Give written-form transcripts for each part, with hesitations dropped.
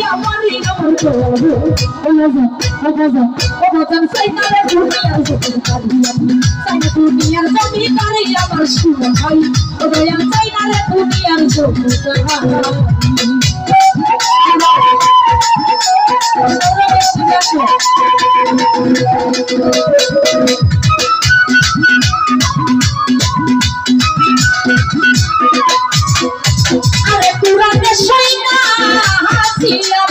আমারই আমার করবো ও বাজান সাইনারে দুনিয়ার যত কাঁদিয়ানি সাইনা দুনিয়ার জমিদারি আমার সুমন ভাই ও দয়াল সাইনারে দুনিয়ার যত কাঁদিয়ানি আরে পুরানে সইনা হাসিয়া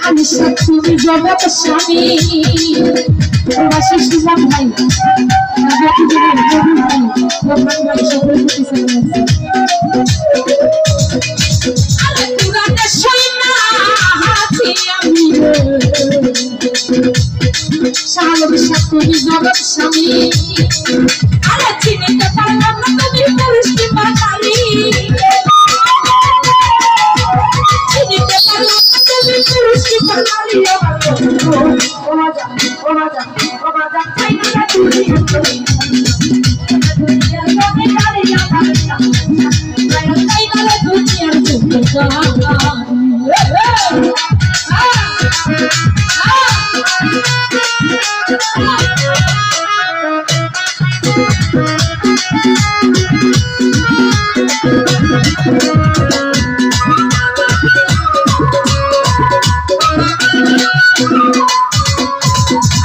আমি সত্যি জগৎ স্বামী বাসি সুমন ভাই আরে পুরানে সইনা হাসিয়া শাহালম সত্যি জগৎ স্বামী আরে চিনিতে পারলাম না তুমি পুরুষটি বাঙালি চিনিতে পারলাম না তুমি পুরুষটি বাঙালি ও বাজা চাইনা দুনিয়া দুনিয়ার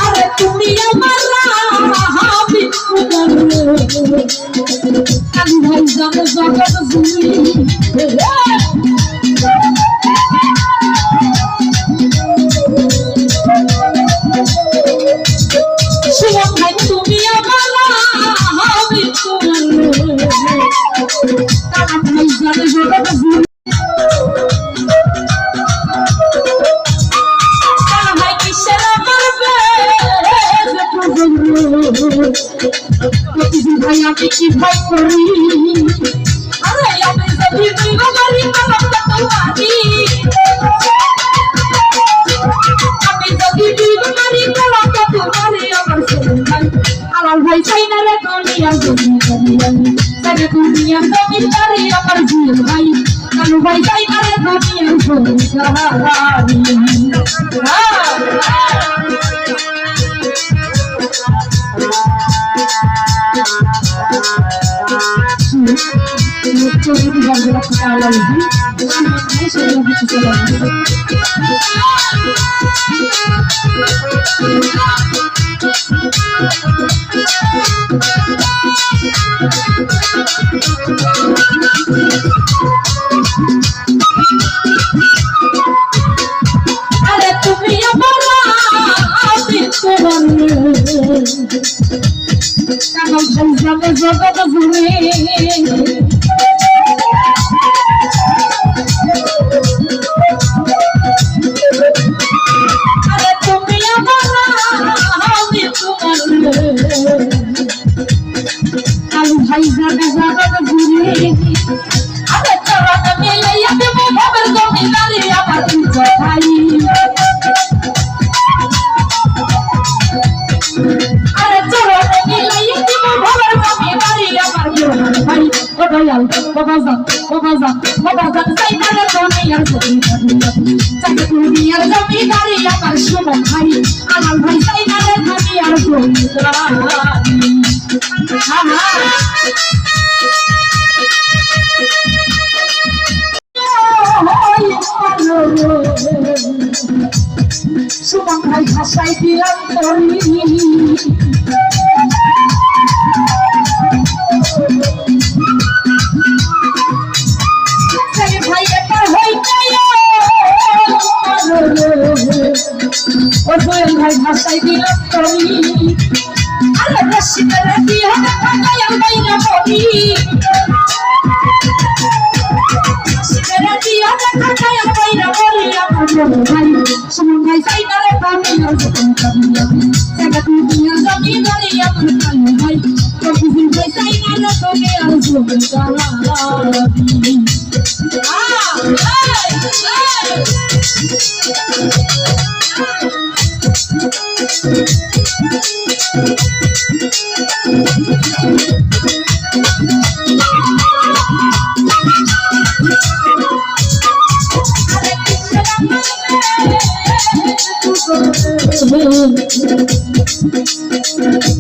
আরে তুমি আমার কালী ভাই জানে জগৎ জুড়ি সুমন ভাই তুমি আমার কালী ভাই জানে জগৎ জুড়ি ভাই আমি কি ভাই করি আরে আমি যদি বিবাহী মানব তোমারি আমি যদি বিবাহী মানব তোমারি আমার সুমন ভাই আমার ভাই চাইনা রে দুনিয়া সারা দুনিয়া জমিদারি আমার জিল ভাই কালু ভাই চাইনা রে দুনিয়া আরে তুমি আমার জগৎ জুড়ে আরে তুমি আমার আমি তোমার কালু ভাই যাবে জগৎ জুড়ে আরে চরণ মিলাইয়া দেব ভবের জমিদারি আমার ভাই আরে চরণ মিলাইয়া দেব ভবের জমিদারি আমার ভাই ও দয়াল বাবা সাইনা রে দুনিয়ার জমিদারি আমার সুমন ভাই আমার ভাই সাইনা রে দুনিয়ার জমিদারি সুমন ভাই ভাষায় দিলাম ভাই একটা হইতে ও দয়াল ভাই ভাষায় দিলাম আরে রসিকের দিয়ে দয়াল ভাই না বলি রসিকের দিয়ে দয়াল ভাই না বলি আমার ভাই সুমন ভাই সাইনা রে দুনিয়ার জায়গা দুনিয়ার জমিদারি আমার কালু ভাই কবি ভাই সাইনা রে দুনিয়ার জমিদারি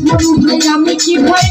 মনু ভাই আমি কি ভয়